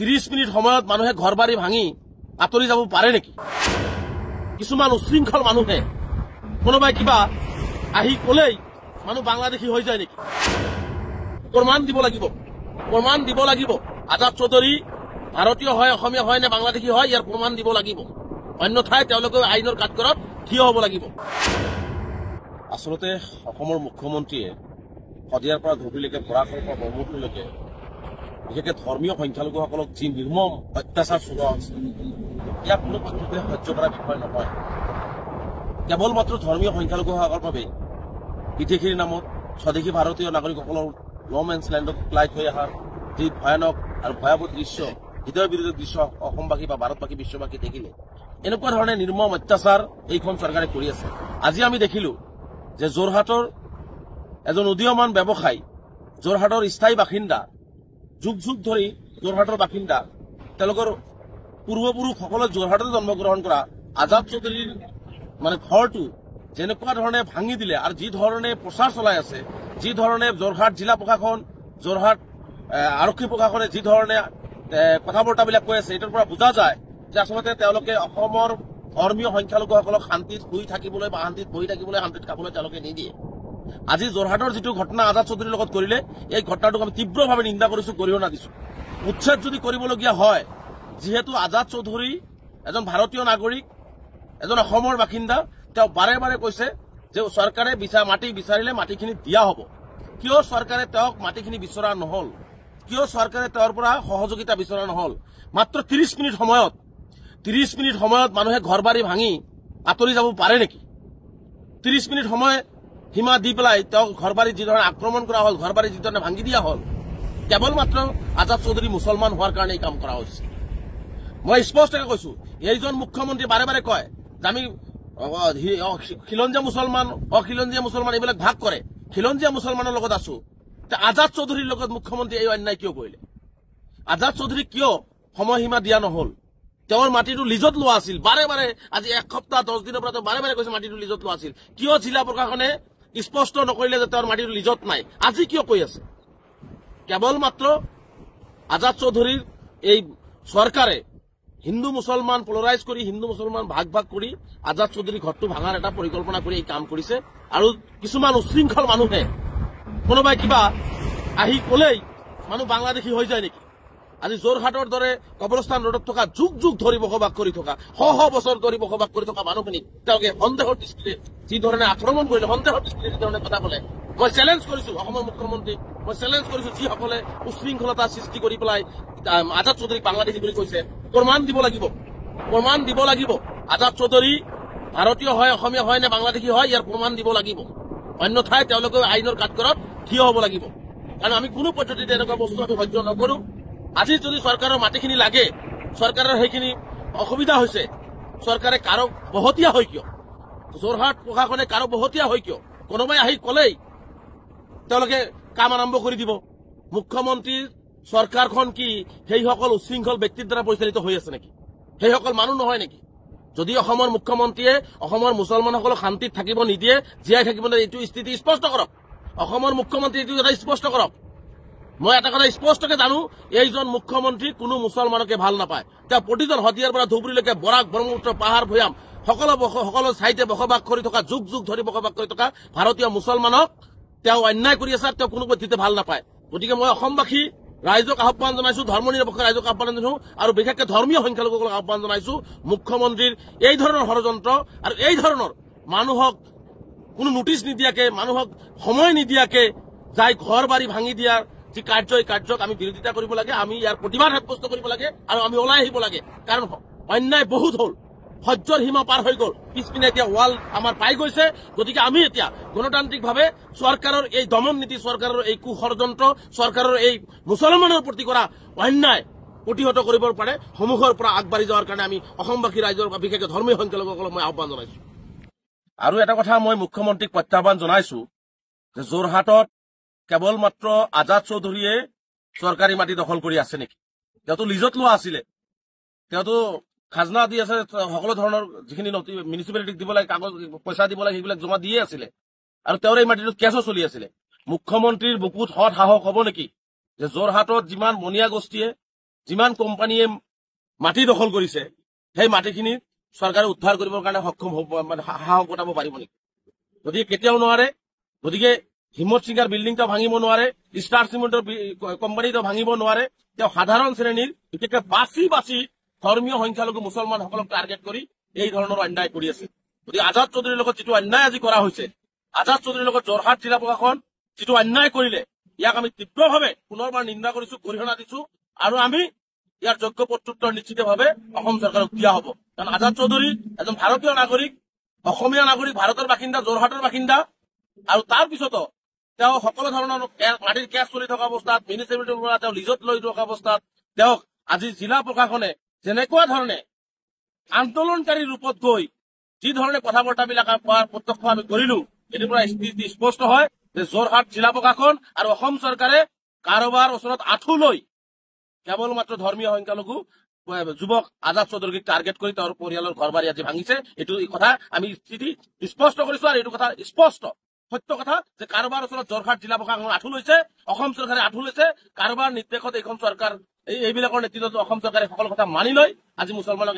30 minute সময়ত মানুহে ঘৰ বাৰী ভাঙি আঁতৰি যাব পাৰে নেকি? কিছুমান উশৃংখল মানুহে কোনোবাই কিবা আহি কলেই মানুহ বাংলাদেশী হৈ যায় নেকি? প্ৰমাণ দিব লাগিব আজাদ চৌধুৰী ভাৰতীয় হয়, অসমীয়া হয় নে বাংলাদেশী হয়, ইয়াৰ প্ৰমাণ দিব লাগিব। অন্যথায় তেওঁলোকে আইনৰ কাঠগড়াত থিয় হ'ব লাগিব। আচলতে অসমৰ মুখ্যমন্ত্ৰীয়ে শদিয়াৰ পৰা ধুবুৰীলৈকে বৰাকৰ পৰা ব্ৰহ্মপুত্ৰলৈকে বিশেষকৈ ধৰ্মীয় সংখ্যালঘুসকলক যি নিৰ্মম অত্যাচাৰ চলোৱা হৈছে, ইয়াক কোনো পক্ষে সহ্য কৰা বিষয় নহয়। কেৱল মাত্ৰ ধৰ্মীয় সংখ্যালঘুসকলৰ বাবে বিদেশীৰ নামত স্বদেশী ভাৰতীয় নাগৰিকসকলৰ ল' মেন্স লেণ্ডত প্লাই থৈ অহাৰ যি ভয়ানক আৰু ভয়াৱহ দৃশ্য, হৃদয় বিৰোধী দৃশ্য অসমবাসী বা ভাৰতবাসী বিশ্ববাসী দেখিলে, এনেকুৱা ধৰণে নিৰ্মম অত্যাচাৰ এইখন চৰকাৰে কৰি আছে। আজি আমি দেখিলো যে যোৰহাটৰ এজন উদীয়মান ব্যৱসায়ী, যোৰহাটৰ স্থায়ী বাসিন্দা, যুগ যুগ ধৰি যোৰহাটৰ বাসিন্দা, তেওঁলোকৰ পূৰ্বপুৰুষসকলে যোৰহাটত জন্মগ্ৰহণ কৰা আজাদ চৌধুৰীৰ ঘৰটো যেনেকুৱা ধৰণে ভাঙি দিলে আৰু যি ধৰণে প্ৰচাৰ চলাই আছে, যি ধৰণে যোৰহাট জিলা প্ৰশাসন, যোৰহাট আৰক্ষী প্ৰশাসনে যি ধৰণে কথা বৰ্তাবিলাক কৈ আছে, এইটোৰ পৰা বুজা যায় যে আচলতে তেওঁলোকে অসমৰ ধৰ্মীয় সংখ্যালঘুসকলক শান্তিত শুই থাকিবলৈ বা শান্তিত বহি থাকিবলৈ, শান্তিত খাবলৈ তেওঁলোকে নিদিয়ে। আজি যোৰহাটৰ যিটো ঘটনা আজাদ চৌধুৰীৰ লগত কৰিলে, এই ঘটনাটোক আমি তীব্ৰভাৱে নিন্দা কৰিছো, গৰিহণা দিছো। উচ্ছেদ যদি কৰিবলগীয়া হয়, যিহেতু আজাদ চৌধুৰী এজন ভাৰতীয় নাগৰিক, এজন অসমৰ বাসিন্দা, তেওঁ বাৰে বাৰে কৈছে যে চৰকাৰে মাটি বিচাৰিলে মাটিখিনি দিয়া হ'ব। কিয় চৰকাৰে তেওঁক মাটিখিনি বিচৰা নহল? কিয় চৰকাৰে তেওঁৰ পৰা সহযোগিতা বিচৰা নহল? মাত্ৰ 30 মিনিট সময়ত মানুহে ঘৰ বাৰী ভাঙি আঁতৰি যাব পাৰে নেকি? 30 মিনিট সময় সীমা দি পেলাই তেওঁক ঘৰ বাৰী যি ধৰণে আক্ৰমণ কৰা হ'ল, ঘৰ বাৰী যি ধৰণে ভাঙি দিয়া হ'ল, কেৱল মাত্ৰ আজাদ চৌধুৰী মুছলমান হোৱাৰ কাৰণে এই কাম কৰা হৈছে। মই স্পষ্টকৈ কৈছো, এইজন মুখ্যমন্ত্ৰী বাৰে বাৰে কয় যে আমি খিলঞ্জীয়া মুছলমান, অখিলঞ্জীয়া মুছলমান এইবিলাক ভাগ কৰে, খিলঞ্জীয়া মুছলমানৰ লগত আছো। আজাদ চৌধুৰীৰ লগত মুখ্যমন্ত্ৰী এই অন্যায় কিয় কৰিলে? আজাদ চৌধুৰীক কিয় সময়সীমা দিয়া নহল? তেওঁৰ মাটিটো লিজত লোৱা আছিল। বাৰে বাৰে আজি 1 সপ্তাহ 10 দিনৰ পৰা তেওঁ বাৰে বাৰে কৈছে মাটিটো লিজত লোৱা আছিল। কিয় জিলা প্ৰশাসনে স্পষ্ট নকৰিলে যে তেওঁৰ মাটিটো লিজত নাই? আজি কিয় কৈ আছে? কেৱল মাত্ৰ আজাদ চৌধুৰীৰ এই চৰকাৰে হিন্দু মুছলমান পলাৰাইজ কৰি, হিন্দু মুছলমান ভাগ ভাগ কৰি আজাদ চৌধুৰী ঘৰটো ভাঙাৰ এটা পৰিকল্পনা কৰি এই কাম কৰিছে। আৰু কিছুমান উশৃংখল মানুহে কোনোবাই কিবা আহি কলেই মানুহ বাংলাদেশী হৈ যায় নেকি? আজি যোৰহাটৰ দৰে কবৰস্থান ৰোডত থকা যুগ যুগ ধৰি বসবাস কৰি থকা, শ বছৰ ধৰি বসবাস কৰি থকা মানুহখিনিক তেওঁলোকে সন্দেহৰ দৃষ্টিৰে যি ধৰণে আক্ৰমণ কৰিলে, সন্দেহৰ দৃষ্টিৰে যি ধৰণে কথা ক'লে, মই চেলেঞ্জ কৰিছো অসমৰ মুখ্যমন্ত্ৰীক, মই চেলেঞ্জ কৰিছো যিসকলে উশৃংখলতা সৃষ্টি কৰি পেলাই আজাদ চৌধুৰীক বাংলাদেশী বুলি কৈছে, প্ৰমাণ দিব লাগিব আজাদ চৌধুৰী ভাৰতীয় হয়, অসমীয়া হয় নে বাংলাদেশী হয়, ইয়াৰ প্ৰমাণ দিব লাগিব। অন্যথায় তেওঁলোকে আইনৰ কাঠগড়াত থিয় হ'ব লাগিব। কাৰণ আমি কোনো পদ্ধতিতে এনেকুৱা বস্তু আমি সহ্য নকৰো। আজি যদি চৰকাৰৰ মাটিখিনি লাগে, চৰকাৰৰ সেইখিনি অসুবিধা হৈছে, চৰকাৰে কাৰো বহতীয়া হয় কিয়? যোৰহাট প্ৰশাসনে কাৰো বহতীয়া হয় কিয়? কোনোবাই আহি কলেই তেওঁলোকে কাম আৰম্ভ কৰি দিব। মুখ্যমন্ত্ৰীৰ চৰকাৰখন কি সেইসকল উশৃংখল ব্যক্তিৰ দ্বাৰা পৰিচালিত হৈ আছে নেকি? সেইসকল মানুহ নহয় নেকি? যদি অসমৰ মুখ্যমন্ত্ৰীয়ে অসমৰ মুছলমানসকলক শান্তিত থাকিব নিদিয়ে, জীয়াই থাকিব নিদিয়ে, এইটো স্থিতি স্পষ্ট কৰক। অসমৰ মুখ্যমন্ত্ৰী এইটো এটা স্পষ্ট কৰক। মই এটা কথা স্পষ্টকে জানো, এইজন মুখ্যমন্ত্ৰী কোনো মুছলমানকে ভাল নাপায়। তেওঁ প্ৰতিজন শদিয়াৰ পৰা ধুবুৰীলৈকে বৰাক, ব্ৰহ্মপুত্ৰ, পাহাৰ, ভৈয়াম সকলো ঠাইতে বসবাস কৰি থকা, যুগ যুগ ধৰি বসবাস কৰি থকা ভাৰতীয় মুছলমানক তেওঁ অন্যায় কৰি আছে, তেওঁ কোনো পদ্ধতিতে ভাল নাপায়। গতিকে মই অসমবাসী ৰাইজক আহ্বান জনাইছো, ধৰ্ম নিৰপেক্ষ ৰাইজক আহ্বান জনাইছো, আৰু বিশেষকৈ ধৰ্মীয় সংখ্যালঘুসকলক আহ্বান জনাইছো, মুখ্যমন্ত্ৰীৰ এই ধৰণৰ ষড়যন্ত্ৰ আৰু এই ধৰণৰ মানুহক কোনো নোটিছ নিদিয়াকে, মানুহক সময় নিদিয়াকে যাই ঘৰ বাৰী ভাঙি দিয়াৰ যি কাৰ্য, এই কাৰ্যক আমি বিৰোধিতা কৰিব লাগে, আমি ইয়াৰ প্ৰতিবাদ সাব্যস্ত কৰিব লাগে আৰু আমি ওলাই আহিব লাগে। কাৰণ অন্যায় বহুত হ'ল, সহ্যৰ সীমা পাৰ হৈ গ'ল, পিছপিনে এতিয়া ৱাল আমাৰ পাই গৈছে। গতিকে আমি এতিয়া গণতান্ত্ৰিকভাৱে চৰকাৰৰ এই দমন নীতি, চৰকাৰৰ এই কুষড়যন্ত্ৰ, চৰকাৰৰ এই মুছলমানৰ প্ৰতি কৰা অন্যায় প্ৰতিহত কৰিব পাৰে সন্মুখৰ পৰা আগবাঢ়ি যোৱাৰ কাৰণে আমি অসমবাসী ৰাইজৰ বা বিশেষকৈ ধৰ্মীয় সংখ্যালঘুসকলক মই আহ্বান জনাইছো। আৰু এটা কথা মই মুখ্যমন্ত্ৰীক প্ৰত্যাহ্বান জনাইছো যে যোৰহাটত কেৱল মাত্ৰ আজাদ চৌধুৰীয়ে চৰকাৰী মাটি দখল কৰি আছে নেকি? তেওঁতো লিজত লোৱা আছিলে, তেওঁতো খাজনা দি আছে, সকলো ধৰণৰ যিখিনি মিউনিচিপালিটিক দিব লাগে, কাগজ পইচা দিব লাগে, সেইবিলাক জমা দিয়ে আছিলে, আৰু তেওঁৰ এই মাটিটোত কেছো চলি আছিলে। মুখ্যমন্ত্ৰীৰ বুকুত সৎ সাহস হ'ব নেকি যে যোৰহাটত যিমান বনিয়া গোষ্ঠীয়ে যিমান কোম্পানীয়ে মাটি দখল কৰিছে সেই মাটিখিনি চৰকাৰে উদ্ধাৰ কৰিবৰ কাৰণে সক্ষম হ'ব মানে সাহস গোটাব পাৰিব নেকি? গতিকে কেতিয়াও নোৱাৰে। গতিকে হিম্মত সিংৰ বিল্ডিংটো ভাঙিব নোৱাৰে, ষ্টাৰ চিমেণ্টৰ কোম্পানীটো ভাঙিব নোৱাৰে। তেওঁ সাধাৰণ শ্ৰেণীৰ বিশেষকৈ বাছি বাছি ধৰ্মীয় সংখ্যালঘু মুছলমানসকলক টাৰ্গেট কৰি এই ধৰণৰ অন্যায় কৰি আছে। গতিকে আজাদ চৌধুৰীৰ লগত যিটো অন্যায় আজি কৰা হৈছে, আজাদ চৌধুৰীৰ লগত যোৰহাট জিলা প্ৰশাসন যিটো অন্যায় কৰিলে, ইয়াক আমি তীব্ৰভাৱে পুনৰবাৰ নিন্দা কৰিছো, গৰিহণা দিছো আৰু আমি ইয়াৰ যোগ্য প্ৰত্যুত্তৰ নিশ্চিতভাৱে অসম চৰকাৰক দিয়া হ'ব। কাৰণ আজাদ চৌধুৰী এজন ভাৰতীয় নাগৰিক, অসমীয়া নাগৰিক, ভাৰতৰ বাসিন্দা, যোৰহাটৰ বাসিন্দা, আৰু তাৰ পিছতো তেওঁ সকলো ধৰণৰ মাটিৰ কেছ চলি থকা অৱস্থাত, মিউনিচিপালিটিৰ পৰা তেওঁ লিজত লৈ থকা অৱস্থাত তেওঁক আজি জিলা প্ৰশাসনে যেনেকুৱা ধৰণে আন্দোলনকাৰী ৰূপত গৈ যি ধৰণে কথা বৰ্তাবিলাক প্ৰত্যক্ষ আমি কৰিলো, এইটোৰ পৰা স্পষ্ট হয় যে যোৰহাট জিলা প্ৰশাসন আৰু অসম চৰকাৰে কাৰোবাৰ ওচৰত আঁঠু লৈ কেৱল মাত্ৰ ধৰ্মীয় সংখ্যালঘু যুৱক আজাদ চৌধুৰীক টাৰ্গেট কৰি তেওঁৰ পৰিয়ালৰ ঘৰ বাৰী আজি ভাঙিছে। এইটো কথা আমি স্থিতি স্পষ্ট কৰিছো আৰু এইটো কথা স্পষ্ট সত্য কথা যে কাৰোবাৰ ওচৰত যোৰহাট জিলা প্ৰশাসন আঁঠু লৈছে, অসম চৰকাৰে আঁঠু লৈছে। কাৰোবাৰ নিৰ্দেশত এইখন চৰকাৰ এইবিলাকৰ নেতৃত্বত অসম চৰকাৰে সকলো কথা মানি লয় আজি মুছলমানক